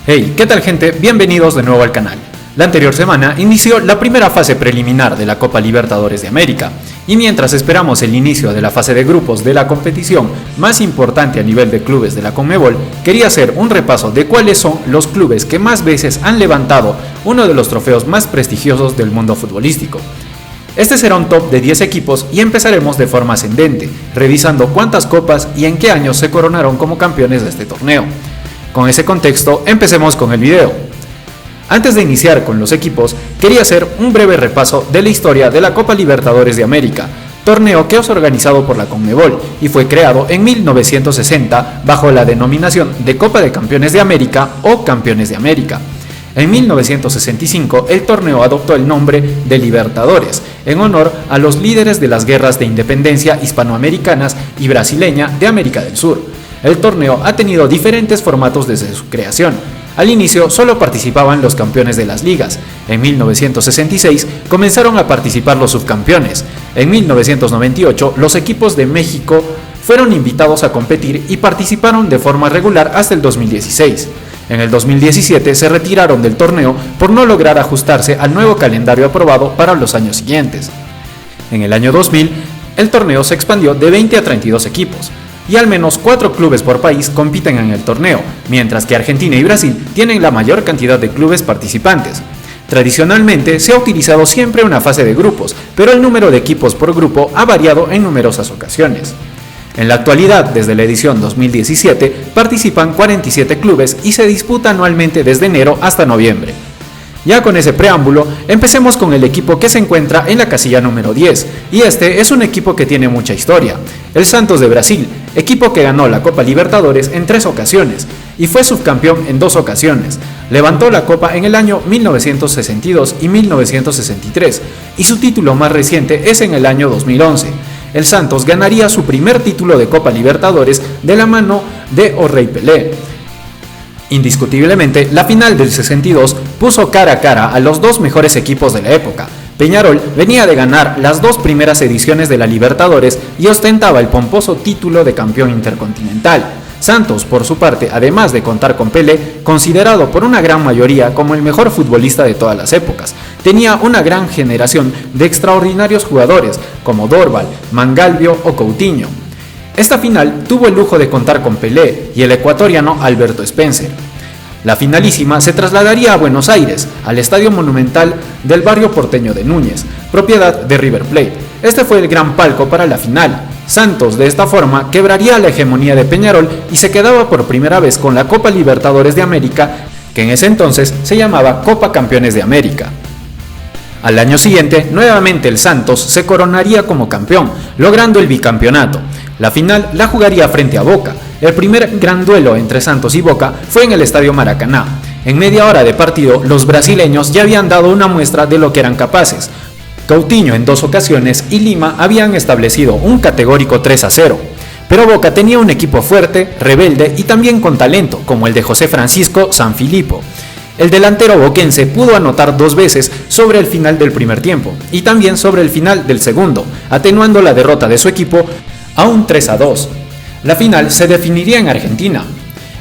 Hey, ¿qué tal gente? Bienvenidos de nuevo al canal. La anterior semana inició la primera fase preliminar de la Copa Libertadores de América, y mientras esperamos el inicio de la fase de grupos de la competición más importante a nivel de clubes de la Conmebol, quería hacer un repaso de cuáles son los clubes que más veces han levantado uno de los trofeos más prestigiosos del mundo futbolístico. Este será un top de 10 equipos y empezaremos de forma ascendente, revisando cuántas copas y en qué años se coronaron como campeones de este torneo. Con ese contexto, empecemos con el video. Antes de iniciar con los equipos, quería hacer un breve repaso de la historia de la Copa Libertadores de América, torneo que es organizado por la Conmebol y fue creado en 1960 bajo la denominación de Copa de Campeones de América o Campeones de América. En 1965 el torneo adoptó el nombre de Libertadores, en honor a los líderes de las guerras de independencia hispanoamericanas y brasileña de América del Sur. El torneo ha tenido diferentes formatos desde su creación. Al inicio solo participaban los campeones de las ligas. En 1966 comenzaron a participar los subcampeones. En 1998 los equipos de México fueron invitados a competir y participaron de forma regular hasta el 2016. En el 2017 se retiraron del torneo por no lograr ajustarse al nuevo calendario aprobado para los años siguientes. En el año 2000, el torneo se expandió de 20 a 32 equipos, y al menos 4 clubes por país compiten en el torneo, mientras que Argentina y Brasil tienen la mayor cantidad de clubes participantes. Tradicionalmente se ha utilizado siempre una fase de grupos, pero el número de equipos por grupo ha variado en numerosas ocasiones. En la actualidad, desde la edición 2017, participan 47 clubes y se disputa anualmente desde enero hasta noviembre. Ya con ese preámbulo, empecemos con el equipo que se encuentra en la casilla número 10, y este es un equipo que tiene mucha historia, el Santos de Brasil, equipo que ganó la Copa Libertadores en 3 ocasiones, y fue subcampeón en 2 ocasiones. Levantó la Copa en el año 1962 y 1963, y su título más reciente es en el año 2011. El Santos ganaría su primer título de Copa Libertadores de la mano de O'Reilly Pelé. Indiscutiblemente, la final del 62 puso cara a cara a los dos mejores equipos de la época. Peñarol venía de ganar las 2 primeras ediciones de la Libertadores y ostentaba el pomposo título de campeón intercontinental. Santos, por su parte, además de contar con Pelé, considerado por una gran mayoría como el mejor futbolista de todas las épocas, tenía una gran generación de extraordinarios jugadores como Dorival, Mangalvio o Coutinho. Esta final tuvo el lujo de contar con Pelé y el ecuatoriano Alberto Spencer. La finalísima se trasladaría a Buenos Aires, al Estadio Monumental del barrio porteño de Núñez, propiedad de River Plate. Este fue el gran palco para la final. Santos de esta forma quebraría la hegemonía de Peñarol y se quedaba por primera vez con la Copa Libertadores de América, que en ese entonces se llamaba Copa Campeones de América. Al año siguiente, nuevamente el Santos se coronaría como campeón, logrando el bicampeonato. La final la jugaría frente a Boca. El primer gran duelo entre Santos y Boca fue en el Estadio Maracaná. En media hora de partido, los brasileños ya habían dado una muestra de lo que eran capaces. Coutinho en 2 ocasiones y Lima habían establecido un categórico 3-0. Pero Boca tenía un equipo fuerte, rebelde y también con talento, como el de José Francisco Sanfilippo. El delantero boquense pudo anotar 2 veces sobre el final del primer tiempo y también sobre el final del segundo, atenuando la derrota de su equipo a un 3-2. La final se definiría en Argentina.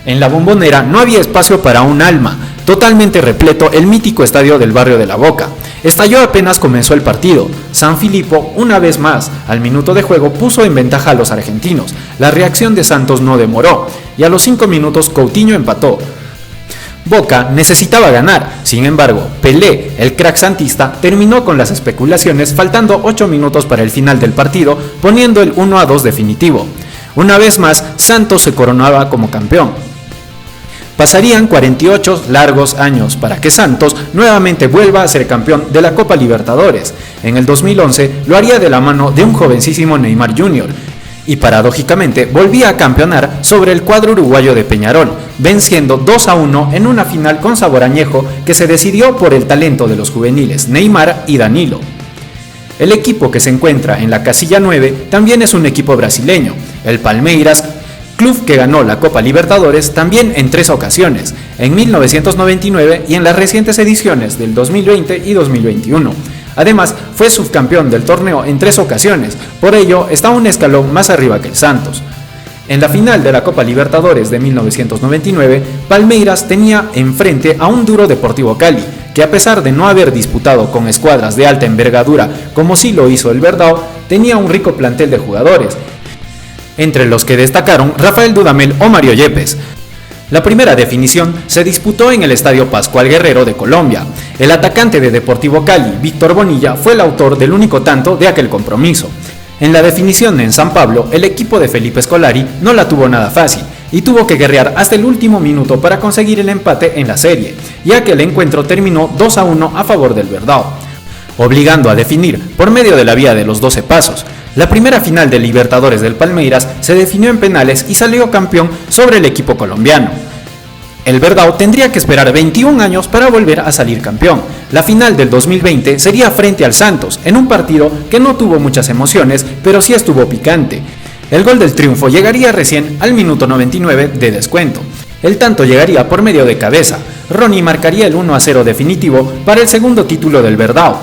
En la Bombonera no había espacio para un alma, totalmente repleto el mítico estadio del barrio de La Boca. Estalló apenas comenzó el partido. Sanfilippo, una vez más, al minuto de juego puso en ventaja a los argentinos. La reacción de Santos no demoró, y a los 5 minutos Coutinho empató. Boca necesitaba ganar, sin embargo, Pelé, el crack santista, terminó con las especulaciones faltando 8 minutos para el final del partido, poniendo el 1-2 definitivo. Una vez más, Santos se coronaba como campeón. Pasarían 48 largos años para que Santos nuevamente vuelva a ser campeón de la Copa Libertadores. En el 2011 lo haría de la mano de un jovencísimo Neymar Jr., y paradójicamente volvía a campeonar sobre el cuadro uruguayo de Peñarol, venciendo 2-1 en una final con sabor añejo que se decidió por el talento de los juveniles Neymar y Danilo. El equipo que se encuentra en la casilla 9 también es un equipo brasileño, el Palmeiras, club que ganó la Copa Libertadores también en 3 ocasiones, en 1999 y en las recientes ediciones del 2020 y 2021. Además, fue subcampeón del torneo en 3 ocasiones, por ello está un escalón más arriba que el Santos. En la final de la Copa Libertadores de 1999, Palmeiras tenía enfrente a un duro Deportivo Cali, que a pesar de no haber disputado con escuadras de alta envergadura como sí lo hizo el Verdão, tenía un rico plantel de jugadores, entre los que destacaron Rafael Dudamel o Mario Yepes. La primera definición se disputó en el Estadio Pascual Guerrero de Colombia. El atacante de Deportivo Cali, Víctor Bonilla, fue el autor del único tanto de aquel compromiso. En la definición en San Pablo, el equipo de Felipe Scolari no la tuvo nada fácil y tuvo que guerrear hasta el último minuto para conseguir el empate en la serie, ya que el encuentro terminó 2-1 a favor del Verdão, obligando a definir por medio de la vía de los 12 pasos. La primera final de Libertadores del Palmeiras se definió en penales y salió campeón sobre el equipo colombiano. El Verdão tendría que esperar 21 años para volver a salir campeón. La final del 2020 sería frente al Santos, en un partido que no tuvo muchas emociones, pero sí estuvo picante. El gol del triunfo llegaría recién al minuto 99 de descuento. El tanto llegaría por medio de cabeza. Ronnie marcaría el 1-0 definitivo para el segundo título del Verdão.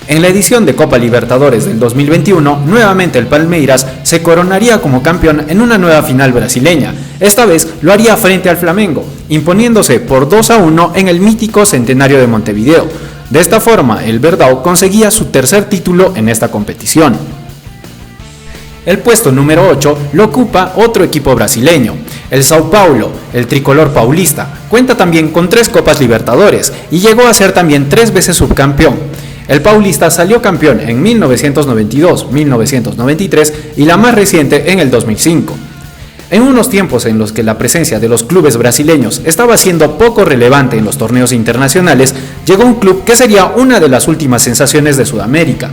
En la edición de Copa Libertadores del 2021, nuevamente el Palmeiras se coronaría como campeón en una nueva final brasileña. Esta vez lo haría frente al Flamengo, imponiéndose por 2-1 en el mítico Centenario de Montevideo. De esta forma, el Verdão conseguía su tercer título en esta competición. El puesto número 8 lo ocupa otro equipo brasileño, el São Paulo, el tricolor paulista. Cuenta también con 3 Copas Libertadores y llegó a ser también 3 veces subcampeón. El paulista salió campeón en 1992, 1993 y la más reciente en el 2005. En unos tiempos en los que la presencia de los clubes brasileños estaba siendo poco relevante en los torneos internacionales, llegó un club que sería una de las últimas sensaciones de Sudamérica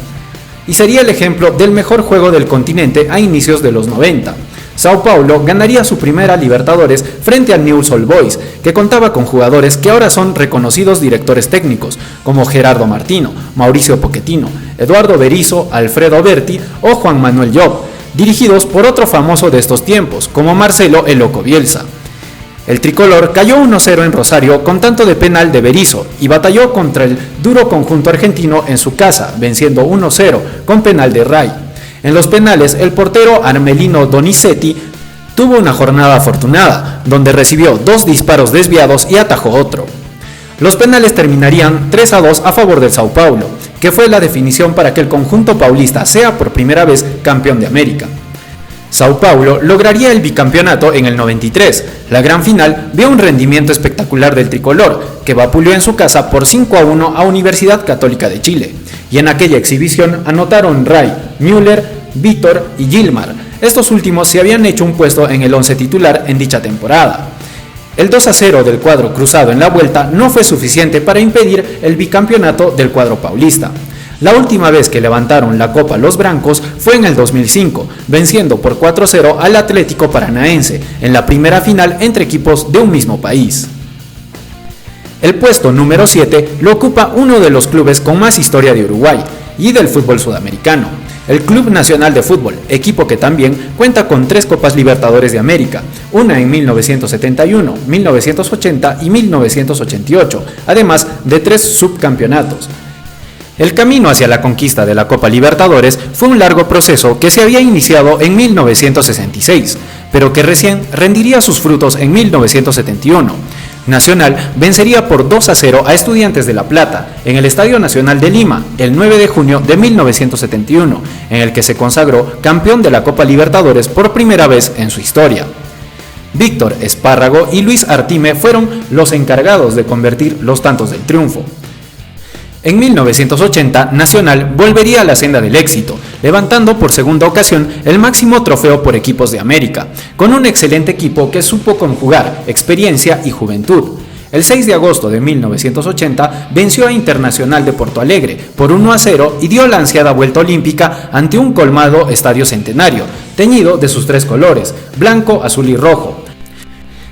y sería el ejemplo del mejor juego del continente a inicios de los 90. São Paulo ganaría su primera Libertadores frente al Newell's Old Boys, que contaba con jugadores que ahora son reconocidos directores técnicos, como Gerardo Martino, Mauricio Pochettino, Eduardo Berizzo, Alfredo Berti o Juan Manuel Llop, dirigidos por otro famoso de estos tiempos, como Marcelo El Loco Bielsa. El tricolor cayó 1-0 en Rosario con tanto de penal de Berizzo y batalló contra el duro conjunto argentino en su casa, venciendo 1-0 con penal de Ray. En los penales, el portero Armelino Donizetti tuvo una jornada afortunada, donde recibió 2 disparos desviados y atajó otro. Los penales terminarían 3-2 a favor del São Paulo, que fue la definición para que el conjunto paulista sea por primera vez campeón de América. São Paulo lograría el bicampeonato en el 93. La gran final vio un rendimiento espectacular del tricolor, que vapuleó en su casa por 5-1 a Universidad Católica de Chile. Y en aquella exhibición anotaron Ray, Müller, Vítor y Gilmar. Estos últimos se habían hecho un puesto en el 11 titular en dicha temporada. El 2-0 del cuadro cruzado en la vuelta no fue suficiente para impedir el bicampeonato del cuadro paulista. La última vez que levantaron la copa los brancos fue en el 2005, venciendo por 4-0 al Atlético Paranaense en la primera final entre equipos de un mismo país. El puesto número 7 lo ocupa uno de los clubes con más historia de Uruguay y del fútbol sudamericano, el Club Nacional de Fútbol, equipo que también cuenta con 3 Copas Libertadores de América, una en 1971, 1980 y 1988, además de 3 subcampeonatos. El camino hacia la conquista de la Copa Libertadores fue un largo proceso que se había iniciado en 1966, pero que recién rendiría sus frutos en 1971. Nacional vencería por 2-0 a Estudiantes de La Plata en el Estadio Nacional de Lima el 9 de junio de 1971, en el que se consagró campeón de la Copa Libertadores por primera vez en su historia. Víctor Espárrago y Luis Artime fueron los encargados de convertir los tantos del triunfo. En 1980, Nacional volvería a la senda del éxito, levantando por segunda ocasión el máximo trofeo por equipos de América, con un excelente equipo que supo conjugar experiencia y juventud. El 6 de agosto de 1980 venció a Internacional de Porto Alegre por 1-0 y dio la ansiada vuelta olímpica ante un colmado Estadio Centenario, teñido de sus 3 colores, blanco, azul y rojo.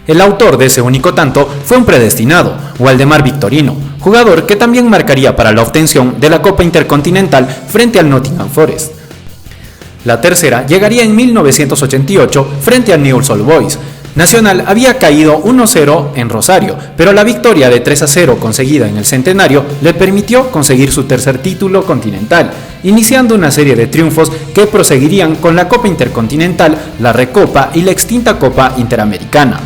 El autor de ese único tanto fue un predestinado, Waldemar Victorino, jugador que también marcaría para la obtención de la Copa Intercontinental frente al Nottingham Forest. La tercera llegaría en 1988 frente al Newell's Old Boys. Nacional había caído 1-0 en Rosario, pero la victoria de 3-0 conseguida en el Centenario le permitió conseguir su tercer título continental iniciando una serie de triunfos que proseguirían con la Copa Intercontinental, la Recopa y la extinta Copa Interamericana.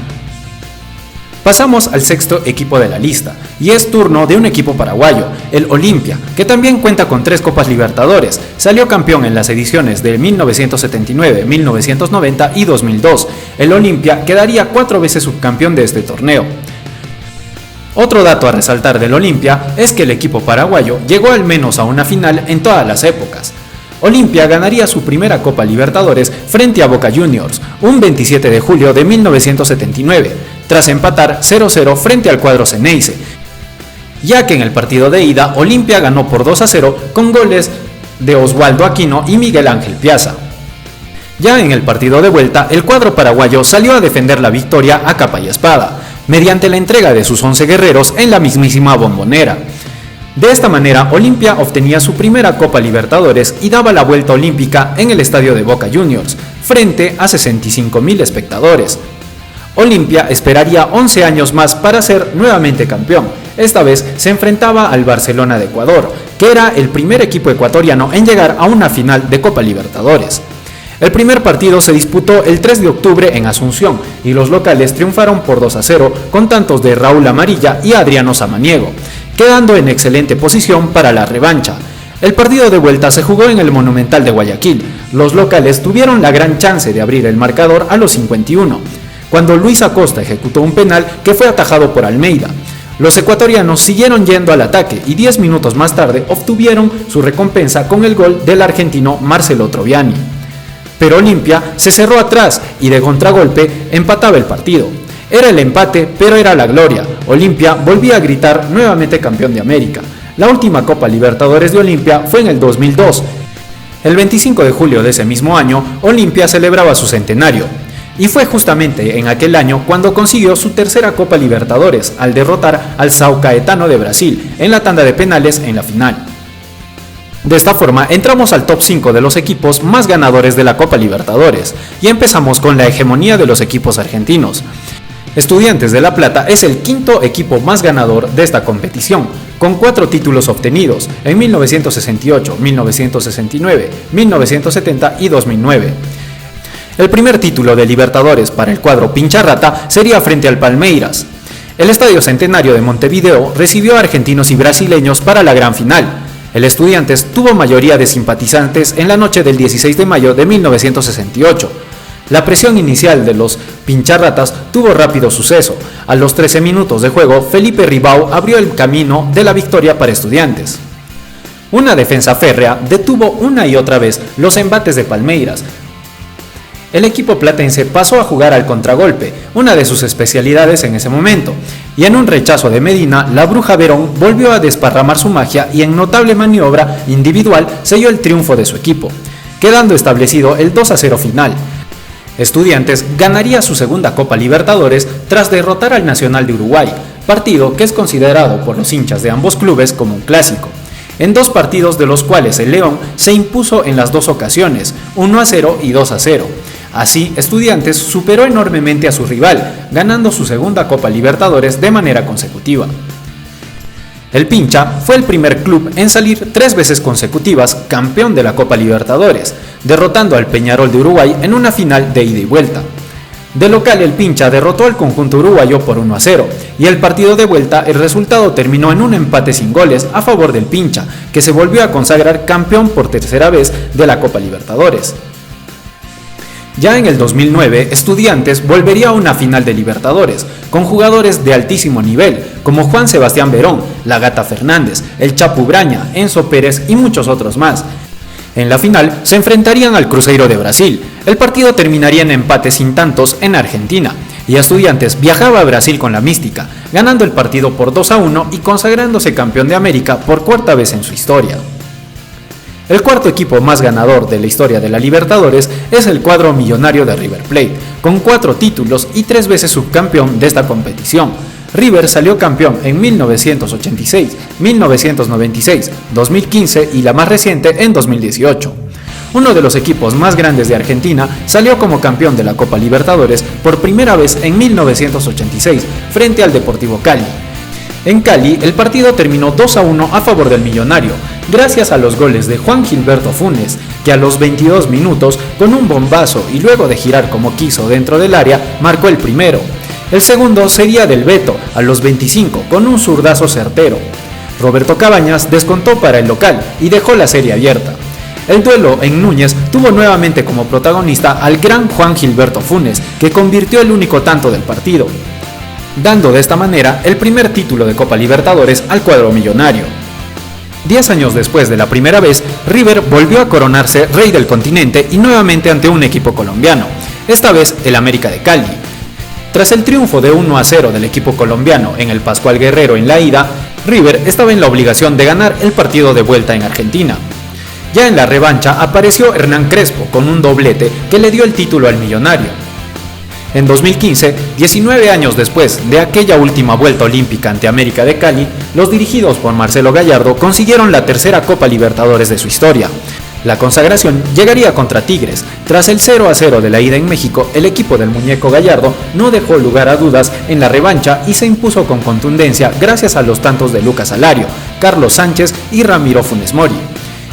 Pasamos al sexto equipo de la lista, y es turno de un equipo paraguayo, el Olimpia, que también cuenta con 3 Copas Libertadores. Salió campeón en las ediciones de 1979, 1990 y 2002. El Olimpia quedaría 4 veces subcampeón de este torneo. Otro dato a resaltar del Olimpia es que el equipo paraguayo llegó al menos a una final en todas las épocas. Olimpia ganaría su primera Copa Libertadores frente a Boca Juniors, un 27 de julio de 1979, tras empatar 0-0 frente al cuadro Ceneice, ya que en el partido de ida Olimpia ganó por 2-0 con goles de Oswaldo Aquino y Miguel Ángel Piazza. Ya en el partido de vuelta, el cuadro paraguayo salió a defender la victoria a capa y espada, mediante la entrega de sus 11 guerreros en la mismísima Bombonera. De esta manera, Olimpia obtenía su primera Copa Libertadores y daba la vuelta olímpica en el estadio de Boca Juniors, frente a 65.000 espectadores. Olimpia esperaría 11 años más para ser nuevamente campeón. Esta vez se enfrentaba al Barcelona de Ecuador, que era el primer equipo ecuatoriano en llegar a una final de Copa Libertadores. El primer partido se disputó el 3 de octubre en Asunción y los locales triunfaron por 2-0 con tantos de Raúl Amarilla y Adriano Samaniego, quedando en excelente posición para la revancha. El partido de vuelta se jugó en el Monumental de Guayaquil. Los locales tuvieron la gran chance de abrir el marcador a los 51, cuando Luis Acosta ejecutó un penal que fue atajado por Almeida. Los ecuatorianos siguieron yendo al ataque y 10 minutos más tarde obtuvieron su recompensa con el gol del argentino Marcelo Troviani. Pero Olimpia se cerró atrás y de contragolpe empataba el partido. Era el empate, pero era la gloria. Olimpia volvía a gritar nuevamente campeón de América. La última Copa Libertadores de Olimpia fue en el 2002. El 25 de julio de ese mismo año, Olimpia celebraba su centenario. Y fue justamente en aquel año cuando consiguió su tercera Copa Libertadores, al derrotar al São Caetano de Brasil en la tanda de penales en la final. De esta forma entramos al top 5 de los equipos más ganadores de la Copa Libertadores, y empezamos con la hegemonía de los equipos argentinos. Estudiantes de La Plata es el quinto equipo más ganador de esta competición, con 4 títulos obtenidos en 1968, 1969, 1970 y 2009. El primer título de Libertadores para el cuadro Pincharrata sería frente al Palmeiras. El Estadio Centenario de Montevideo recibió a argentinos y brasileños para la gran final. El Estudiantes tuvo mayoría de simpatizantes en la noche del 16 de mayo de 1968. La presión inicial de los Pincharratas tuvo rápido suceso. A los 13 minutos de juego, Felipe Ribao abrió el camino de la victoria para Estudiantes. Una defensa férrea detuvo una y otra vez los embates de Palmeiras. El equipo platense pasó a jugar al contragolpe, una de sus especialidades en ese momento, y en un rechazo de Medina, la Bruja Verón volvió a desparramar su magia y en notable maniobra individual selló el triunfo de su equipo, quedando establecido el 2-0 final. Estudiantes ganaría su segunda Copa Libertadores tras derrotar al Nacional de Uruguay, partido que es considerado por los hinchas de ambos clubes como un clásico, en 2 partidos de los cuales el León se impuso en las 2 ocasiones, 1-0 y 2-0. Así, Estudiantes superó enormemente a su rival, ganando su segunda Copa Libertadores de manera consecutiva. El Pincha fue el primer club en salir 3 veces consecutivas campeón de la Copa Libertadores, derrotando al Peñarol de Uruguay en una final de ida y vuelta. De local, el Pincha derrotó al conjunto uruguayo por 1-0, y el partido de vuelta el resultado terminó en un empate sin goles a favor del Pincha, que se volvió a consagrar campeón por tercera vez de la Copa Libertadores. Ya en el 2009, Estudiantes volvería a una final de Libertadores, con jugadores de altísimo nivel, como Juan Sebastián Verón, La Gata Fernández, El Chapu Braña, Enzo Pérez y muchos otros más. En la final se enfrentarían al Cruzeiro de Brasil. El partido terminaría en empate sin tantos en Argentina, y Estudiantes viajaba a Brasil con la mística, ganando el partido por 2-1 y consagrándose campeón de América por 4ª vez en su historia. El cuarto equipo más ganador de la historia de la Libertadores es el cuadro millonario de River Plate, con 4 títulos y 3 veces subcampeón de esta competición. River salió campeón en 1986, 1996, 2015 y la más reciente en 2018. Uno de los equipos más grandes de Argentina salió como campeón de la Copa Libertadores por primera vez en 1986 frente al Deportivo Cali. En Cali, el partido terminó 2-1 a favor del Millonario, gracias a los goles de Juan Gilberto Funes, que a los 22 minutos, con un bombazo y luego de girar como quiso dentro del área, marcó el primero. El segundo sería del Beto, a los 25, con un zurdazo certero. Roberto Cabañas descontó para el local y dejó la serie abierta. El duelo en Núñez tuvo nuevamente como protagonista al gran Juan Gilberto Funes, que convirtió el único tanto del partido, dando de esta manera el primer título de Copa Libertadores al cuadro millonario. 10 años después de la primera vez, River volvió a coronarse rey del continente y nuevamente ante un equipo colombiano, esta vez el América de Cali. Tras el triunfo de 1-0 del equipo colombiano en el Pascual Guerrero en la ida, River estaba en la obligación de ganar el partido de vuelta en Argentina. Ya en la revancha apareció Hernán Crespo con un doblete que le dio el título al millonario. En 2015, 19 años después de aquella última vuelta olímpica ante América de Cali, los dirigidos por Marcelo Gallardo consiguieron la tercera Copa Libertadores de su historia. La consagración llegaría contra Tigres. Tras el 0-0 de la ida en México, el equipo del muñeco Gallardo no dejó lugar a dudas en la revancha y se impuso con contundencia gracias a los tantos de Lucas Alario, Carlos Sánchez y Ramiro Funes Mori.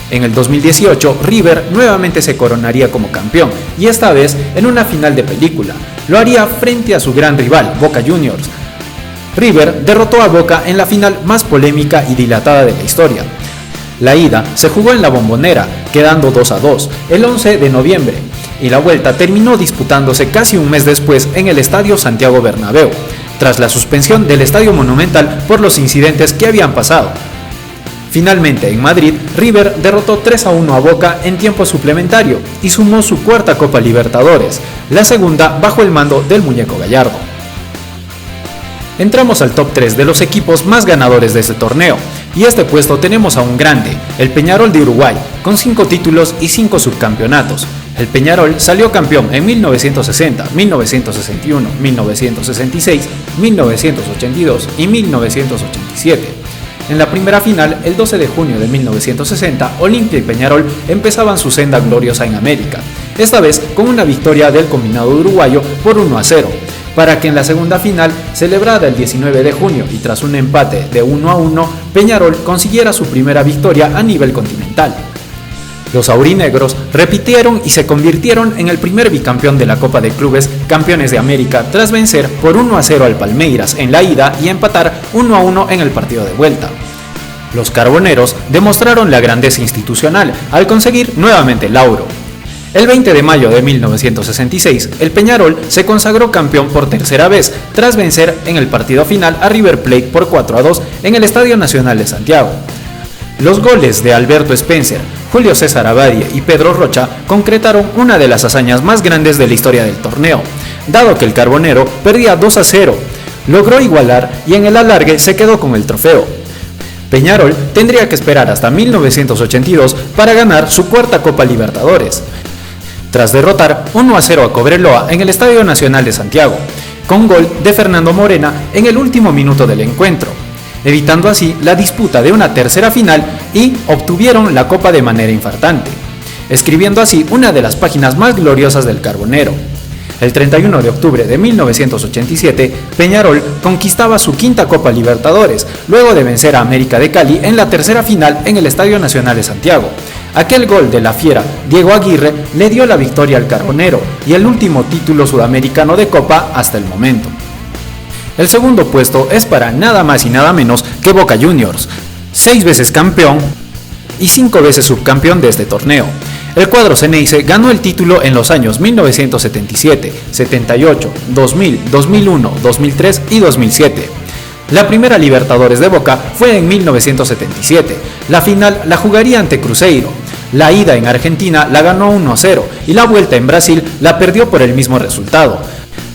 En el 2018, River nuevamente se coronaría como campeón, y esta vez en una final de película. Lo haría frente a su gran rival, Boca Juniors. River derrotó a Boca en la final más polémica y dilatada de la historia. La ida se jugó en la Bombonera, quedando 2-2, el 11 de noviembre, y la vuelta terminó disputándose casi un mes después en el Estadio Santiago Bernabéu, tras la suspensión del Estadio Monumental por los incidentes que habían pasado. Finalmente, en Madrid, River derrotó 3-1 a Boca en tiempo suplementario y sumó su cuarta Copa Libertadores, la segunda bajo el mando del muñeco Gallardo. Entramos al top 3 de los equipos más ganadores de este torneo, y este puesto tenemos a un grande, el Peñarol de Uruguay, con 5 títulos y 5 subcampeonatos. El Peñarol salió campeón en 1960, 1961, 1966, 1982 y 1987. En la primera final, el 12 de junio de 1960, Olimpia y Peñarol empezaban su senda gloriosa en América, esta vez con una victoria del combinado uruguayo por 1-0, para que en la segunda final, celebrada el 19 de junio y tras un empate de 1-1, Peñarol consiguiera su primera victoria a nivel continental. Los aurinegros repitieron y se convirtieron en el primer bicampeón de la Copa de Clubes Campeones de América tras vencer por 1-0 al Palmeiras en la ida y empatar 1-1 en el partido de vuelta. Los carboneros demostraron la grandeza institucional al conseguir nuevamente el lauro. El 20 de mayo de 1966, el Peñarol se consagró campeón por tercera vez tras vencer en el partido final a River Plate por 4-2 en el Estadio Nacional de Santiago. Los goles de Alberto Spencer, Julio César Abadie y Pedro Rocha concretaron una de las hazañas más grandes de la historia del torneo, dado que el Carbonero perdía 2-0, logró igualar y en el alargue se quedó con el trofeo. Peñarol tendría que esperar hasta 1982 para ganar su cuarta Copa Libertadores, tras derrotar 1-0 a Cobreloa en el Estadio Nacional de Santiago, con gol de Fernando Morena en el último minuto del encuentro, evitando así la disputa de una tercera final y obtuvieron la copa de manera infartante, escribiendo así una de las páginas más gloriosas del Carbonero. El 31 de octubre de 1987, Peñarol conquistaba su quinta Copa Libertadores, luego de vencer a América de Cali en la tercera final en el Estadio Nacional de Santiago. Aquel gol de la fiera Diego Aguirre le dio la victoria al Carbonero y el último título sudamericano de Copa hasta el momento. El segundo puesto es para nada más y nada menos que Boca Juniors, 6 veces campeón y 5 veces subcampeón de este torneo. El cuadro Ceneice ganó el título en los años 1977, 78, 2000, 2001, 2003 y 2007. La primera Libertadores de Boca fue en 1977, la final la jugaría ante Cruzeiro. La ida en Argentina la ganó 1-0 y la vuelta en Brasil la perdió por el mismo resultado.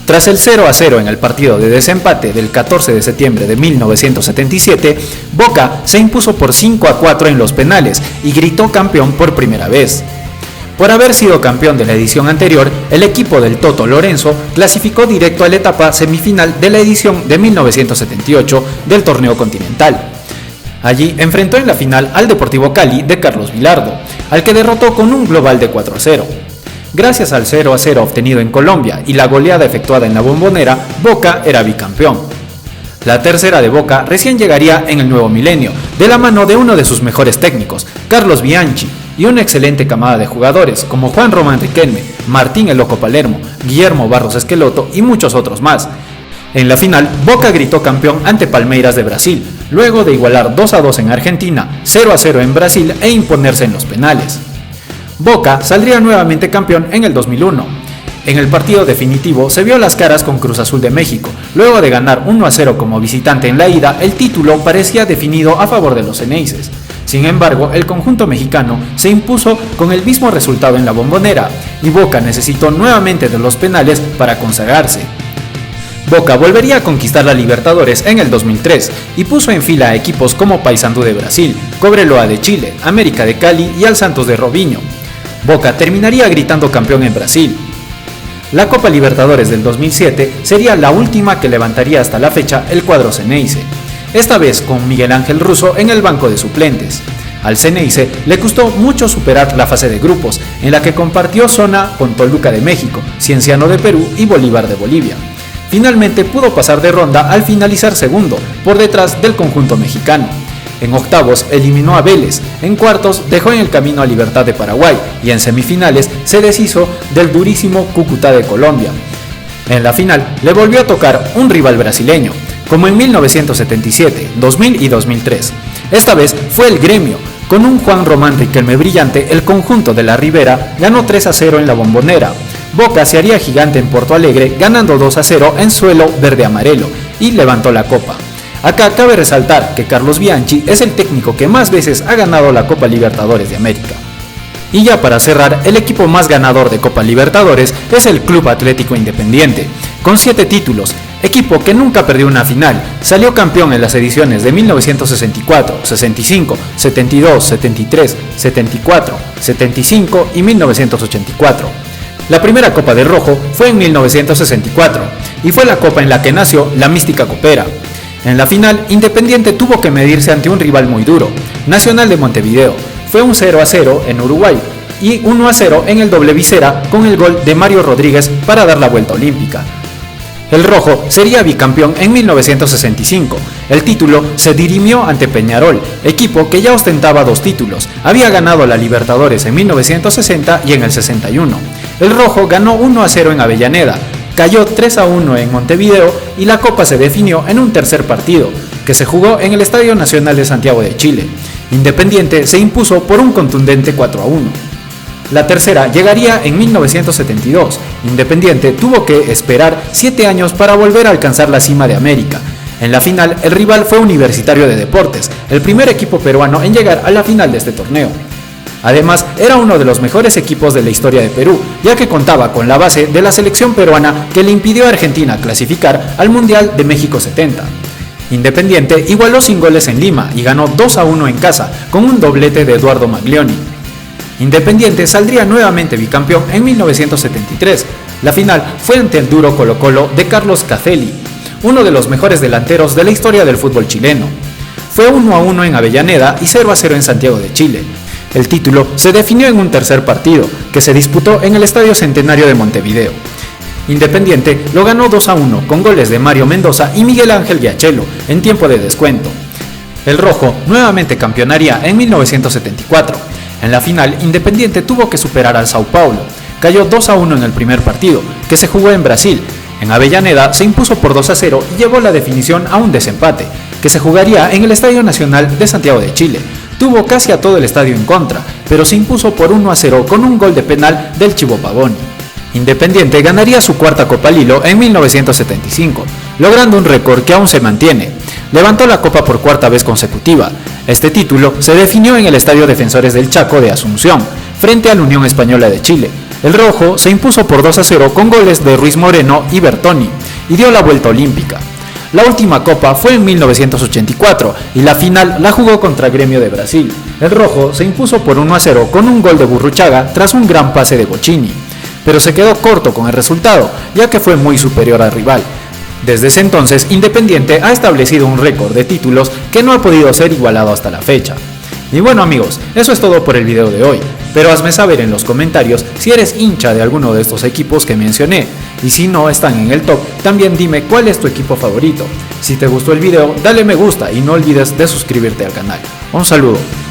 Tras el 0-0 en el partido de desempate del 14 de septiembre de 1977, Boca se impuso por 5-4 en los penales y gritó campeón por primera vez. Por haber sido campeón de la edición anterior, el equipo del Toto Lorenzo clasificó directo a la etapa semifinal de la edición de 1978 del torneo continental. Allí enfrentó en la final al Deportivo Cali de Carlos Vilardo, al que derrotó con un global de 4-0. Gracias al 0-0 obtenido en Colombia y la goleada efectuada en la Bombonera, Boca era bicampeón. La tercera de Boca recién llegaría en el nuevo milenio, de la mano de uno de sus mejores técnicos, Carlos Bianchi, y una excelente camada de jugadores como Juan Román Riquelme, Martín el Loco Palermo, Guillermo Barros Esqueloto y muchos otros más. En la final, Boca gritó campeón ante Palmeiras de Brasil, luego de igualar 2-2 en Argentina, 0-0 en Brasil e imponerse en los penales. Boca saldría nuevamente campeón en el 2001. En el partido definitivo se vio las caras con Cruz Azul de México. Luego de ganar 1-0 como visitante en la ida, el título parecía definido a favor de los Xeneises. Sin embargo, el conjunto mexicano se impuso con el mismo resultado en la Bombonera y Boca necesitó nuevamente de los penales para consagrarse. Boca volvería a conquistar la Libertadores en el 2003 y puso en fila a equipos como Paysandú de Brasil, Cobreloa de Chile, América de Cali y al Santos de Robinho. Boca terminaría gritando campeón en Brasil. La Copa Libertadores del 2007 sería la última que levantaría hasta la fecha el cuadro Xeneize, esta vez con Miguel Ángel Russo en el banco de suplentes. Al Xeneize le costó mucho superar la fase de grupos, en la que compartió zona con Toluca de México, Cienciano de Perú y Bolívar de Bolivia. Finalmente pudo pasar de ronda al finalizar segundo, por detrás del conjunto mexicano. En octavos eliminó a Vélez, en cuartos dejó en el camino a Libertad de Paraguay y en semifinales se deshizo del durísimo Cúcuta de Colombia. En la final le volvió a tocar un rival brasileño, como en 1977, 2000 y 2003. Esta vez fue el Gremio. Con un Juan Román Riquelme brillante, el conjunto de la Ribera ganó 3-0 en la Bombonera. Boca se haría gigante en Porto Alegre ganando 2-0 en suelo verde-amarelo y levantó la copa. Acá cabe resaltar que Carlos Bianchi es el técnico que más veces ha ganado la Copa Libertadores de América. Y ya para cerrar, el equipo más ganador de Copa Libertadores es el Club Atlético Independiente, con 7 títulos, equipo que nunca perdió una final, salió campeón en las ediciones de 1964, 65, 72, 73, 74, 75 y 1984. La primera Copa de Rojo fue en 1964 y fue la copa en la que nació la mística copera. En la final, Independiente tuvo que medirse ante un rival muy duro, Nacional de Montevideo. Fue un 0-0 en Uruguay y 1-0 en el doble visera con el gol de Mario Rodríguez para dar la vuelta olímpica. El rojo sería bicampeón en 1965. El título se dirimió ante Peñarol, equipo que ya ostentaba 2 títulos. Había ganado la Libertadores en 1960 y en el 61. El rojo ganó 1-0 en Avellaneda, cayó 3-1 en Montevideo y la copa se definió en un tercer partido, que se jugó en el Estadio Nacional de Santiago de Chile. Independiente se impuso por un contundente 4-1. La tercera llegaría en 1972. Independiente tuvo que esperar 7 años para volver a alcanzar la cima de América. En la final, el rival fue Universitario de Deportes, el primer equipo peruano en llegar a la final de este torneo. Además, era uno de los mejores equipos de la historia de Perú, ya que contaba con la base de la selección peruana que le impidió a Argentina clasificar al Mundial de México 70. Independiente igualó sin goles en Lima y ganó 2-1 en casa, con un doblete de Eduardo Maglioni. Independiente saldría nuevamente bicampeón en 1973. La final fue ante el duro Colo-Colo de Carlos Caselli, uno de los mejores delanteros de la historia del fútbol chileno. Fue 1-1 en Avellaneda y 0-0 en Santiago de Chile. El título se definió en un tercer partido, que se disputó en el Estadio Centenario de Montevideo. Independiente lo ganó 2-1 con goles de Mario Mendoza y Miguel Ángel Giachelo en tiempo de descuento. El rojo nuevamente campeonaría en 1974. En la final, Independiente tuvo que superar al Sao Paulo. Cayó 2-1 en el primer partido, que se jugó en Brasil. En Avellaneda se impuso por 2-0 y llevó la definición a un desempate, que se jugaría en el Estadio Nacional de Santiago de Chile. Tuvo casi a todo el estadio en contra, pero se impuso por 1-0 con un gol de penal del Chivo Pavoni. Independiente ganaría su cuarta Copa Lilo en 1975, logrando un récord que aún se mantiene. Levantó la copa por cuarta vez consecutiva. Este título se definió en el Estadio Defensores del Chaco de Asunción, frente a la Unión Española de Chile. El rojo se impuso por 2-0 con goles de Ruiz Moreno y Bertoni, y dio la vuelta olímpica. La última copa fue en 1984 y la final la jugó contra Gremio de Brasil. El rojo se impuso por 1-0 con un gol de Burruchaga tras un gran pase de Bocchini, pero se quedó corto con el resultado, ya que fue muy superior al rival. Desde ese entonces, Independiente ha establecido un récord de títulos que no ha podido ser igualado hasta la fecha. Y bueno amigos, eso es todo por el video de hoy. pero hazme saber en los comentarios si eres hincha de alguno de estos equipos que mencioné, y si no están en el top, también dime cuál es tu equipo favorito. Si te gustó el video, dale me gusta y no olvides de suscribirte al canal. Un saludo.